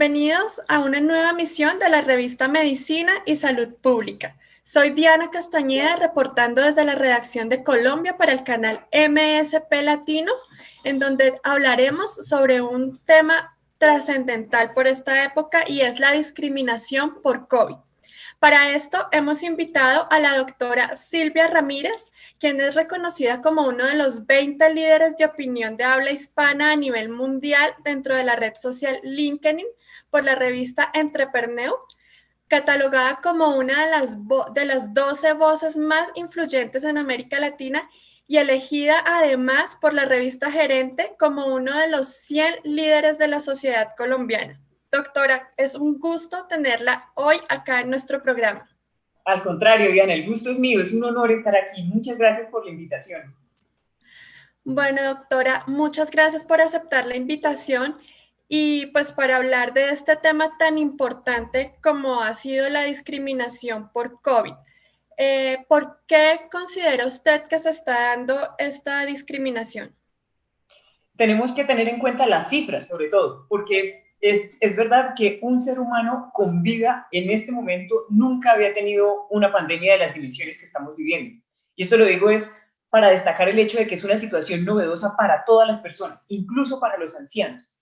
Bienvenidos a una nueva emisión de la revista Medicina y Salud Pública. Soy Diana Castañeda, reportando desde la redacción de Colombia para el canal MSP Latino, en donde hablaremos sobre un tema trascendental por esta época y es la discriminación por COVID. Para esto hemos invitado a la doctora Silvia Ramírez, quien es reconocida como uno de los 20 líderes de opinión de habla hispana a nivel mundial dentro de la red social LinkedIn por la revista Entrepreneur, catalogada como una de las 12 voces más influyentes en América Latina y elegida además por la revista Gerente como uno de los 100 líderes de la sociedad colombiana. Doctora, es un gusto tenerla hoy acá en nuestro programa. Al contrario, Diana, el gusto es mío, es un honor estar aquí. Muchas gracias por la invitación. Bueno, doctora, muchas gracias por aceptar la invitación y pues para hablar de este tema tan importante como ha sido la discriminación por COVID. ¿Por qué considera usted que se está dando esta discriminación? Tenemos que tener en cuenta las cifras, sobre todo, porque es verdad que un ser humano con vida en este momento nunca había tenido una pandemia de las dimensiones que estamos viviendo. Y esto lo digo es para destacar el hecho de que es una situación novedosa para todas las personas, incluso para los ancianos.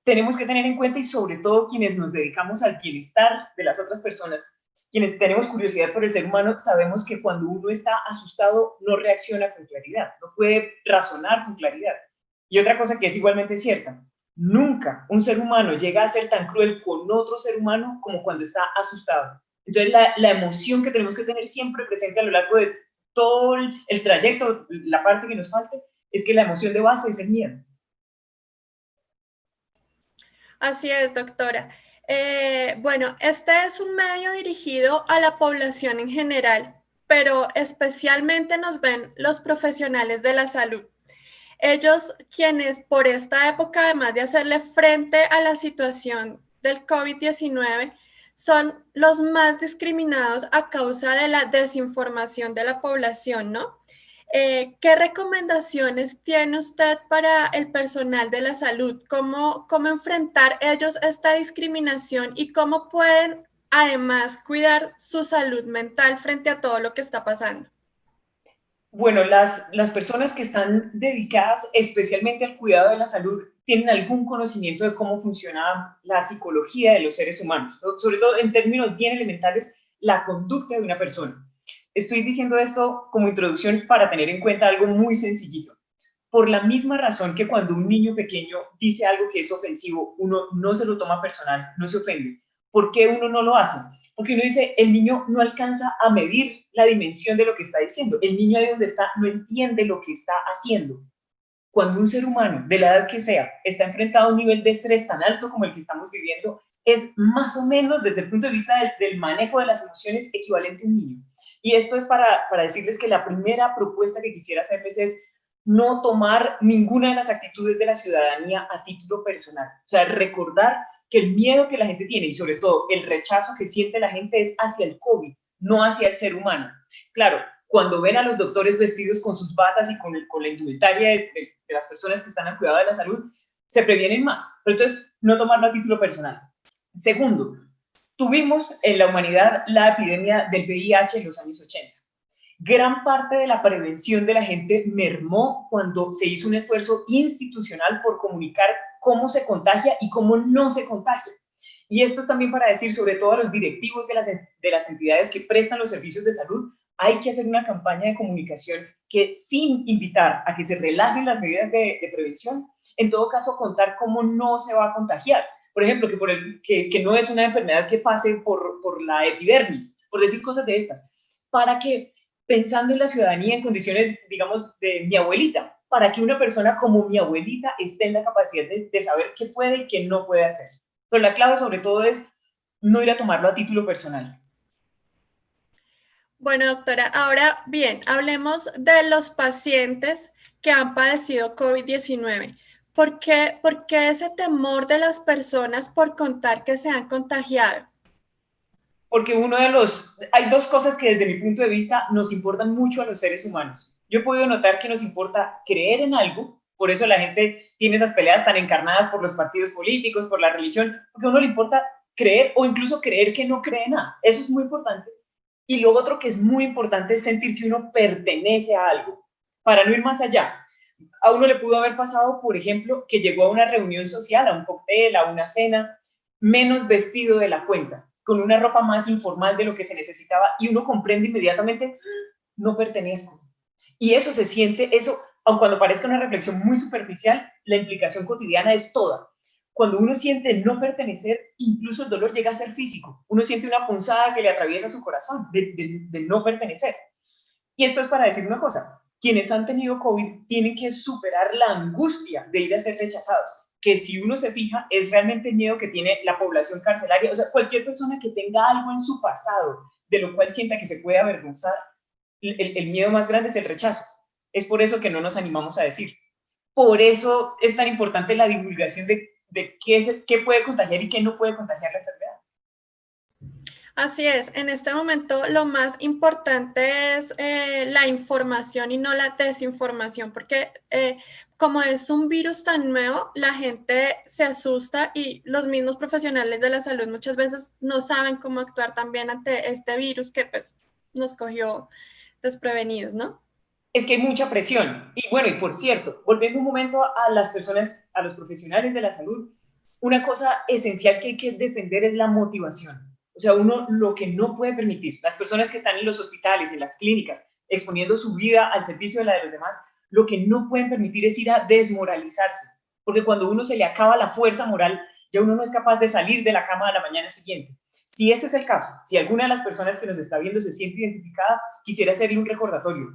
Tenemos que tener en cuenta, y sobre todo quienes nos dedicamos al bienestar de las otras personas, quienes tenemos curiosidad por el ser humano, sabemos que cuando uno está asustado no reacciona con claridad, no puede razonar con claridad. Y otra cosa que es igualmente cierta, nunca un ser humano llega a ser tan cruel con otro ser humano como cuando está asustado. Entonces la emoción que tenemos que tener siempre presente a lo largo de todo el trayecto, la parte que nos falte, es que la emoción de base es el miedo. Así es, doctora. Bueno, este es un medio dirigido a la población en general, pero especialmente nos ven los profesionales de la salud. Ellos quienes por esta época, además de hacerle frente a la situación del COVID-19, son los más discriminados a causa de la desinformación de la población, ¿no? ¿Qué recomendaciones tiene usted para el personal de la salud? ¿Cómo enfrentar ellos esta discriminación y cómo pueden además cuidar su salud mental frente a todo lo que está pasando? Bueno, las personas que están dedicadas especialmente al cuidado de la salud tienen algún conocimiento de cómo funciona la psicología de los seres humanos, ¿no? Sobre todo en términos bien elementales, la conducta de una persona. Estoy diciendo esto como introducción para tener en cuenta algo muy sencillito. Por la misma razón que cuando un niño pequeño dice algo que es ofensivo, uno no se lo toma personal, no se ofende. ¿Por qué uno no lo hace? Porque uno dice, el niño no alcanza a medir la dimensión de lo que está diciendo. El niño ahí donde está no entiende lo que está haciendo. Cuando un ser humano, de la edad que sea, está enfrentado a un nivel de estrés tan alto como el que estamos viviendo, es más o menos desde el punto de vista del manejo de las emociones equivalente a un niño. Y esto es para decirles que la primera propuesta que quisiera hacerles es no tomar ninguna de las actitudes de la ciudadanía a título personal. O sea, recordar que el miedo que la gente tiene y sobre todo el rechazo que siente la gente es hacia el COVID, no hacia el ser humano. Claro, cuando ven a los doctores vestidos con sus batas y con la indumentaria de las personas que están al cuidado de la salud, se previenen más. Pero entonces, no tomarlo a título personal. Segundo, tuvimos en la humanidad la epidemia del VIH en los años 80. Gran parte de la prevención de la gente mermó cuando se hizo un esfuerzo institucional por comunicar cómo se contagia y cómo no se contagia. Y esto es también para decir, sobre todo a los directivos de las entidades que prestan los servicios de salud, hay que hacer una campaña de comunicación que, sin invitar a que se relajen las medidas de prevención, en todo caso contar cómo no se va a contagiar. Por ejemplo, que no es una enfermedad que pase por la epidermis, por decir cosas de estas, para que, pensando en la ciudadanía en condiciones, digamos, de mi abuelita, para que una persona como mi abuelita esté en la capacidad de saber qué puede y qué no puede hacer. Pero la clave sobre todo es no ir a tomarlo a título personal. Bueno, doctora, ahora bien, hablemos de los pacientes que han padecido COVID-19. ¿Por qué ese temor de las personas por contar que se han contagiado? Porque hay dos cosas que desde mi punto de vista nos importan mucho a los seres humanos. Yo he podido notar que nos importa creer en algo, Por eso la gente tiene esas peleas tan encarnadas por los partidos políticos, por la religión, porque a uno le importa creer o incluso creer que no cree nada. Eso es muy importante. Y lo otro que es muy importante es sentir que uno pertenece a algo. Para no ir más allá, a uno le pudo haber pasado, por ejemplo, que llegó a una reunión social, a un cóctel, a una cena, menos vestido de la cuenta, con una ropa más informal de lo que se necesitaba, y uno comprende inmediatamente, no pertenezco. Y eso se siente, eso, aun cuando parezca una reflexión muy superficial, la implicación cotidiana es toda. Cuando uno siente no pertenecer, incluso el dolor llega a ser físico. Uno siente una punzada que le atraviesa su corazón de no pertenecer. Y esto es para decir una cosa, quienes han tenido COVID tienen que superar la angustia de ir a ser rechazados, que si uno se fija es realmente el miedo que tiene la población carcelaria, o sea, cualquier persona que tenga algo en su pasado de lo cual sienta que se puede avergonzar, el miedo más grande es el rechazo. Es por eso que no nos animamos a decir. Por eso es tan importante la divulgación de qué puede contagiar y qué no puede contagiar la enfermedad. Así es, en este momento lo más importante es la información y no la desinformación, porque como es un virus tan nuevo, la gente se asusta y los mismos profesionales de la salud muchas veces no saben cómo actuar también ante este virus que pues nos cogió desprevenidos, ¿no? Es que hay mucha presión. Y bueno, y por cierto, volviendo un momento a las personas, a los profesionales de la salud, una cosa esencial que hay que defender es la motivación. O sea, uno lo que no puede permitir, las personas que están en los hospitales, en las clínicas, exponiendo su vida al servicio de la de los demás, lo que no pueden permitir es ir a desmoralizarse. Porque cuando uno se le acaba la fuerza moral, ya uno no es capaz de salir de la cama a la mañana siguiente. Si ese es el caso, si alguna de las personas que nos está viendo se siente identificada, quisiera hacerle un recordatorio.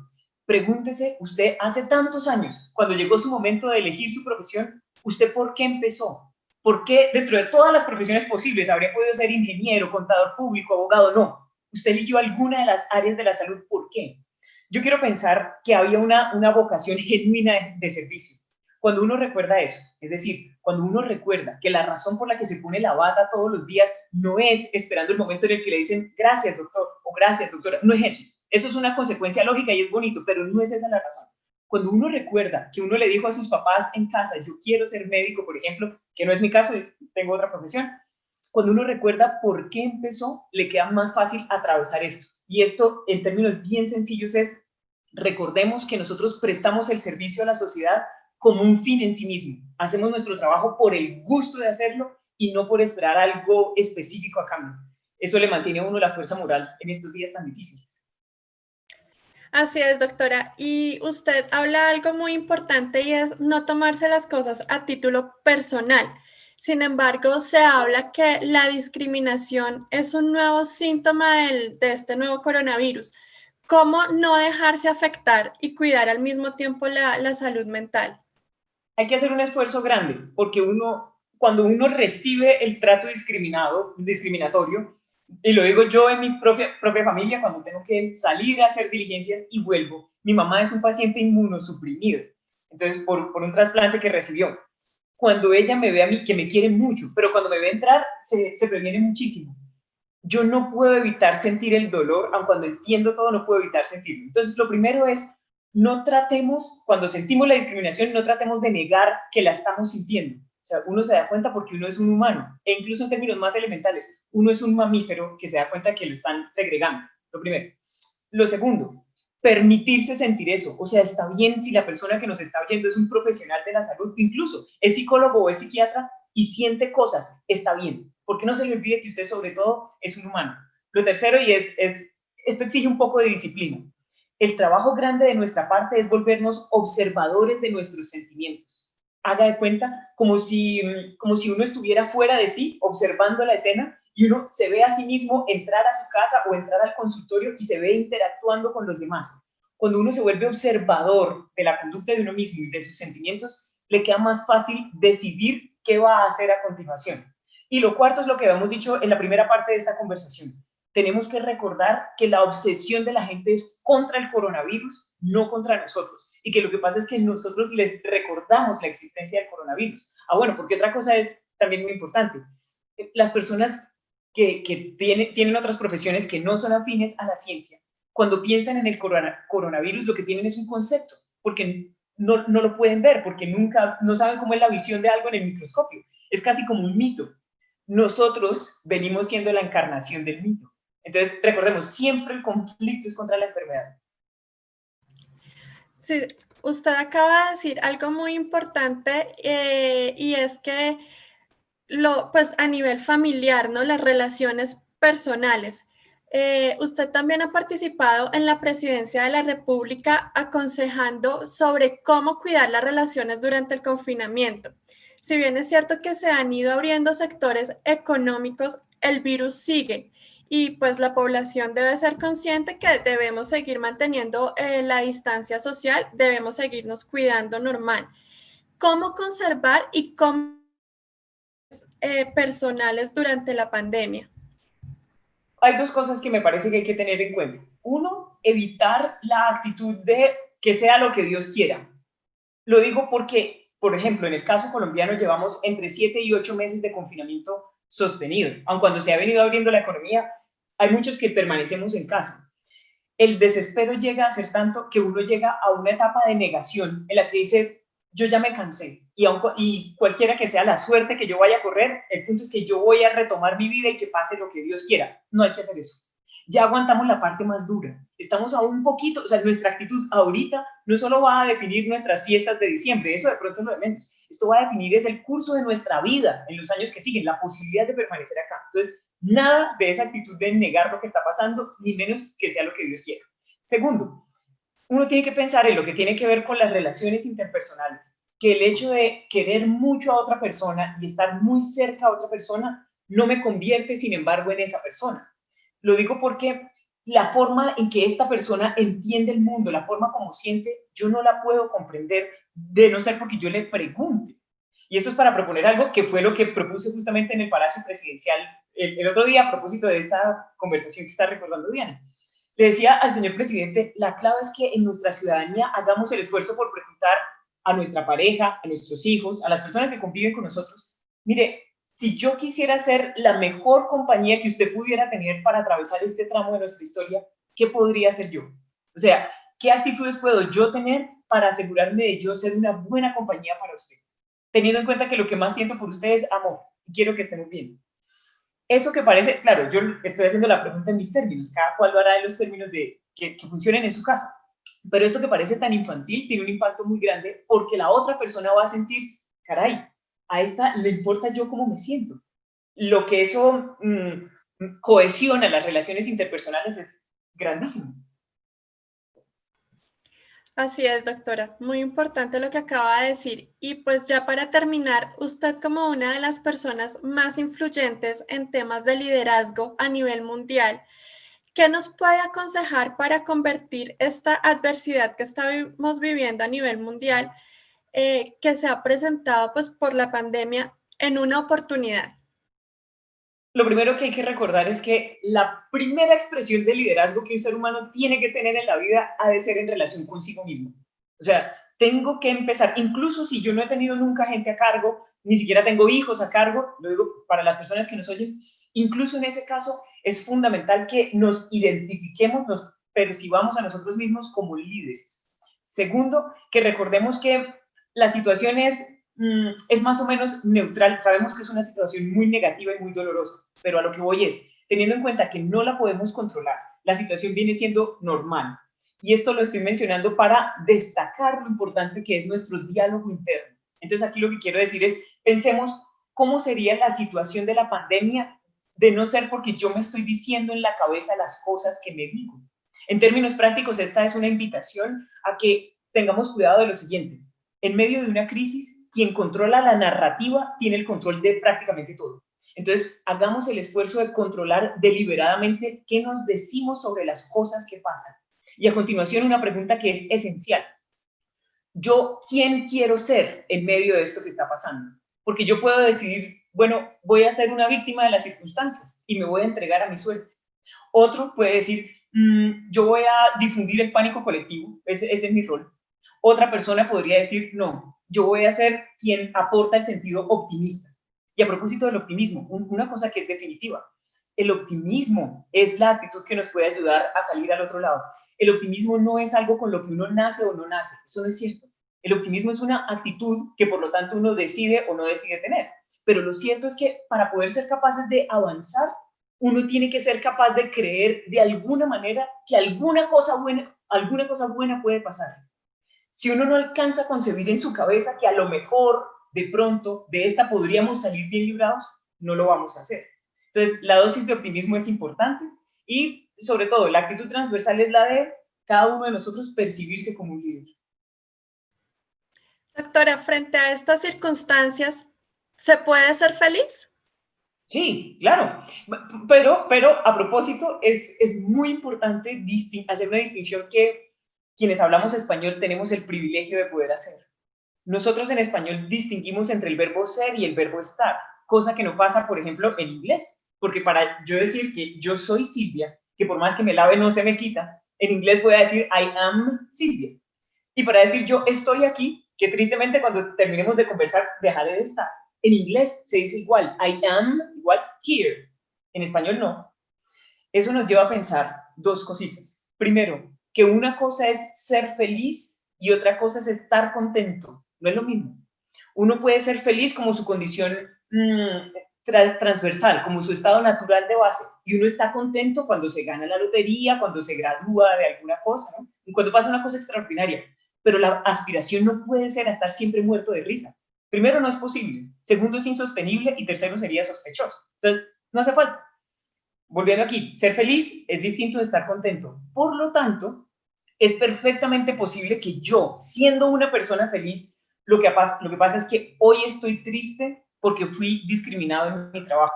Pregúntese, usted hace tantos años, cuando llegó su momento de elegir su profesión, ¿usted por qué empezó? ¿Por qué dentro de todas las profesiones posibles habría podido ser ingeniero, contador público, abogado? No. Usted eligió alguna de las áreas de la salud. ¿Por qué? Yo quiero pensar que había una vocación genuina de servicio. Cuando uno recuerda eso, es decir, cuando uno recuerda que la razón por la que se pone la bata todos los días no es esperando el momento en el que le dicen gracias doctor o gracias doctora, no es eso. Eso es una consecuencia lógica y es bonito, pero no es esa la razón. Cuando uno recuerda que uno le dijo a sus papás en casa, yo quiero ser médico, por ejemplo, que no es mi caso, tengo otra profesión, cuando uno recuerda por qué empezó, le queda más fácil atravesar esto. Y esto, en términos bien sencillos, es recordemos que nosotros prestamos el servicio a la sociedad como un fin en sí mismo. Hacemos nuestro trabajo por el gusto de hacerlo y no por esperar algo específico a cambio. Eso le mantiene a uno la fuerza moral en estos días tan difíciles. Así es, doctora. Y usted habla algo muy importante y es no tomarse las cosas a título personal. Sin embargo, se habla que la discriminación es un nuevo síntoma de este nuevo coronavirus. ¿Cómo no dejarse afectar y cuidar al mismo tiempo la salud mental? Hay que hacer un esfuerzo grande, porque cuando uno recibe el trato discriminatorio, y lo digo yo en mi propia familia, cuando tengo que salir a hacer diligencias y vuelvo, mi mamá es un paciente inmunosuprimido, entonces por un trasplante que recibió. Cuando ella me ve a mí, que me quiere mucho, pero cuando me ve entrar, se previene muchísimo. Yo no puedo evitar sentir el dolor, aun cuando entiendo todo, no puedo evitar sentirlo. Entonces, lo primero es, no tratemos, cuando sentimos la discriminación, no tratemos de negar que la estamos sintiendo. O sea, uno se da cuenta porque uno es un humano, e incluso en términos más elementales, uno es un mamífero que se da cuenta que lo están segregando. Lo primero. Lo segundo, permitirse sentir eso. O sea, está bien si la persona que nos está oyendo es un profesional de la salud, incluso es psicólogo o es psiquiatra y siente cosas, está bien. Porque no se le olvide que usted sobre todo es un humano. Lo tercero, y esto exige un poco de disciplina. El trabajo grande de nuestra parte es volvernos observadores de nuestros sentimientos. Haga de cuenta como si uno estuviera fuera de sí, observando la escena, y uno se ve a sí mismo entrar a su casa o entrar al consultorio y se ve interactuando con los demás. Cuando uno se vuelve observador de la conducta de uno mismo y de sus sentimientos, le queda más fácil decidir qué va a hacer a continuación. Y lo cuarto es lo que habíamos dicho en la primera parte de esta conversación. Tenemos que recordar que la obsesión de la gente es contra el coronavirus, no contra nosotros. Y que lo que pasa es que nosotros les recordamos la existencia del coronavirus. Bueno, porque otra cosa es también muy importante. Las personas que tienen otras profesiones que no son afines a la ciencia, cuando piensan en el coronavirus, lo que tienen es un concepto, porque no lo pueden ver porque no saben cómo es la visión de algo en el microscopio. Es casi como un mito. Nosotros venimos siendo la encarnación del mito. Entonces, recordemos, siempre el conflicto es contra la enfermedad. Sí, usted acaba de decir algo muy importante y es que pues a nivel familiar, ¿no? Las relaciones personales. Usted también ha participado en la presidencia de la República aconsejando sobre cómo cuidar las relaciones durante el confinamiento. Si bien es cierto que se han ido abriendo sectores económicos, el virus sigue y pues la población debe ser consciente que debemos seguir manteniendo la distancia social, debemos seguirnos cuidando normal. ¿Cómo conservar y cómo personales durante la pandemia? Hay dos cosas que me parece que hay que tener en cuenta. Uno, evitar la actitud de que sea lo que Dios quiera. Lo digo porque, por ejemplo, en el caso colombiano llevamos entre 7 y 8 meses de confinamiento sostenido. Aun cuando se ha venido abriendo la economía, hay muchos que permanecemos en casa. El desespero llega a ser tanto que uno llega a una etapa de negación en la que dice, yo ya me cansé y cualquiera que sea la suerte que yo vaya a correr, el punto es que yo voy a retomar mi vida y que pase lo que Dios quiera. No hay que hacer eso. Ya aguantamos la parte más dura. Estamos a un poquito, o sea, nuestra actitud ahorita no solo va a definir nuestras fiestas de diciembre, eso de pronto es lo de menos. Esto va a definir es el curso de nuestra vida en los años que siguen, la posibilidad de permanecer acá. Entonces, nada de esa actitud de negar lo que está pasando, ni menos que sea lo que Dios quiera. Segundo, uno tiene que pensar en lo que tiene que ver con las relaciones interpersonales, que el hecho de querer mucho a otra persona y estar muy cerca a otra persona no me convierte, sin embargo, en esa persona. Lo digo porque la forma en que esta persona entiende el mundo, la forma como siente, yo no la puedo comprender de no ser porque yo le pregunte. Y esto es para proponer algo que fue lo que propuse justamente en el Palacio Presidencial el otro día a propósito de esta conversación que está recordando Diana. Le decía al señor presidente, la clave es que en nuestra ciudadanía hagamos el esfuerzo por preguntar a nuestra pareja, a nuestros hijos, a las personas que conviven con nosotros, mire, si yo quisiera ser la mejor compañía que usted pudiera tener para atravesar este tramo de nuestra historia, ¿qué podría ser yo? O sea, ¿qué actitudes puedo yo tener para asegurarme de yo ser una buena compañía para usted? Teniendo en cuenta que lo que más siento por usted es amor y quiero que estemos bien. Eso que parece, claro, yo estoy haciendo la pregunta en mis términos, cada cual lo hará en los términos de que funcionen en su casa, pero esto que parece tan infantil tiene un impacto muy grande porque la otra persona va a sentir, caray, a esta le importa yo cómo me siento. Lo que eso cohesiona las relaciones interpersonales es grandísimo. Así es, doctora. Muy importante lo que acaba de decir. Y pues ya para terminar, usted como una de las personas más influyentes en temas de liderazgo a nivel mundial, ¿qué nos puede aconsejar para convertir esta adversidad que estamos viviendo a nivel mundial, que se ha presentado pues por la pandemia, en una oportunidad? Lo primero que hay que recordar es que la primera expresión de liderazgo que un ser humano tiene que tener en la vida ha de ser en relación consigo mismo. O sea, tengo que empezar, incluso si yo no he tenido nunca gente a cargo, ni siquiera tengo hijos a cargo, lo digo para las personas que nos oyen, incluso en ese caso es fundamental que nos identifiquemos, nos percibamos a nosotros mismos como líderes. Segundo, que recordemos que la situación es más o menos neutral. Sabemos que es una situación muy negativa y muy dolorosa, pero a lo que voy es, teniendo en cuenta que no la podemos controlar, la situación viene siendo normal. Y esto lo estoy mencionando para destacar lo importante que es nuestro diálogo interno. Entonces aquí lo que quiero decir es, pensemos cómo sería la situación de la pandemia de no ser porque yo me estoy diciendo en la cabeza las cosas que me digo. En términos prácticos, esta es una invitación a que tengamos cuidado de lo siguiente. En medio de una crisis, quien controla la narrativa tiene el control de prácticamente todo. Entonces, hagamos el esfuerzo de controlar deliberadamente qué nos decimos sobre las cosas que pasan. Y a continuación, una pregunta que es esencial. Yo, ¿quién quiero ser en medio de esto que está pasando? Porque yo puedo decidir, bueno, voy a ser una víctima de las circunstancias y me voy a entregar a mi suerte. Otro puede decir, yo voy a difundir el pánico colectivo, ese es mi rol. Otra persona podría decir, no, yo voy a ser quien aporta el sentido optimista. Y a propósito del optimismo, una cosa que es definitiva, el optimismo es la actitud que nos puede ayudar a salir al otro lado. El optimismo no es algo con lo que uno nace o no nace, eso no es cierto. El optimismo es una actitud que por lo tanto uno decide o no decide tener. Pero lo cierto es que para poder ser capaces de avanzar, uno tiene que ser capaz de creer de alguna manera que alguna cosa buena puede pasar. Si uno no alcanza a concebir en su cabeza que a lo mejor, de pronto, de esta podríamos salir bien librados, no lo vamos a hacer. Entonces, la dosis de optimismo es importante y, sobre todo, la actitud transversal es la de cada uno de nosotros percibirse como un líder. Doctora, frente a estas circunstancias, ¿se puede ser feliz? Sí, claro, pero a propósito, es muy importante hacer una distinción que quienes hablamos español tenemos el privilegio de poder hacer. Nosotros en español distinguimos entre el verbo ser y el verbo estar, cosa que no pasa, por ejemplo, en inglés, porque para yo decir que yo soy Silvia, que por más que me lave no se me quita, en inglés voy a decir I am Silvia. Y para decir yo estoy aquí, que tristemente cuando terminemos de conversar dejaré de estar. En inglés se dice igual, I am igual here. En español no. Eso nos lleva a pensar dos cositas. Primero, que una cosa es ser feliz y otra cosa es estar contento. No es lo mismo. Uno puede ser feliz como su condición transversal, como su estado natural de base, y uno está contento cuando se gana la lotería, cuando se gradúa de alguna cosa, ¿no? Y cuando pasa una cosa extraordinaria. Pero la aspiración no puede ser a estar siempre muerto de risa. Primero, no es posible. Segundo, es insostenible. Y tercero, sería sospechoso. Entonces, no hace falta. Volviendo aquí, ser feliz es distinto de estar contento. Por lo tanto, es perfectamente posible que yo, siendo una persona feliz, lo que pasa es que hoy estoy triste porque fui discriminado en mi trabajo.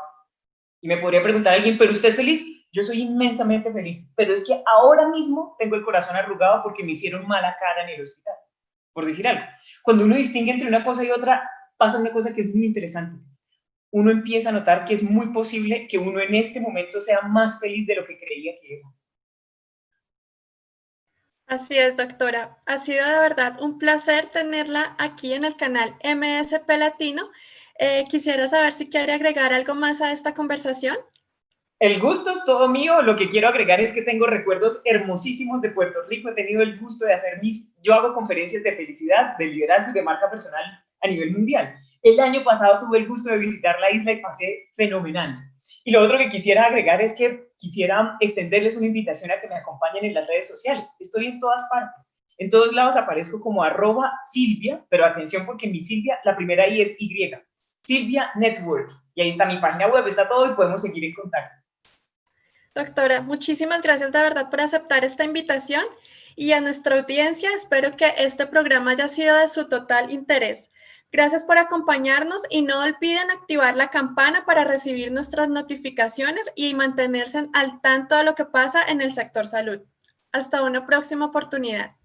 Y me podría preguntar a alguien, ¿pero usted es feliz? Yo soy inmensamente feliz, pero es que ahora mismo tengo el corazón arrugado porque me hicieron mala cara en el hospital, por decir algo. Cuando uno distingue entre una cosa y otra, pasa una cosa que es muy interesante. Uno empieza a notar que es muy posible que uno en este momento sea más feliz de lo que creía que era. Así es, doctora. Ha sido de verdad un placer tenerla aquí en el canal MSP Latino. Quisiera saber si quiere agregar algo más a esta conversación. El gusto es todo mío. Lo que quiero agregar es que tengo recuerdos hermosísimos de Puerto Rico. He tenido el gusto de hacer yo hago conferencias de felicidad, de liderazgo y de marca personal a nivel mundial. El año pasado tuve el gusto de visitar la isla y pasé fenomenal. Y lo otro que quisiera agregar es que quisiera extenderles una invitación a que me acompañen en las redes sociales. Estoy en todas partes. En todos lados aparezco como @Silvia, pero atención porque mi Silvia, la primera I es Y. Silvia Network. Y ahí está mi página web, está todo y podemos seguir en contacto. Doctora, muchísimas gracias de verdad por aceptar esta invitación y a nuestra audiencia espero que este programa haya sido de su total interés. Gracias por acompañarnos y no olviden activar la campana para recibir nuestras notificaciones y mantenerse al tanto de lo que pasa en el sector salud. Hasta una próxima oportunidad.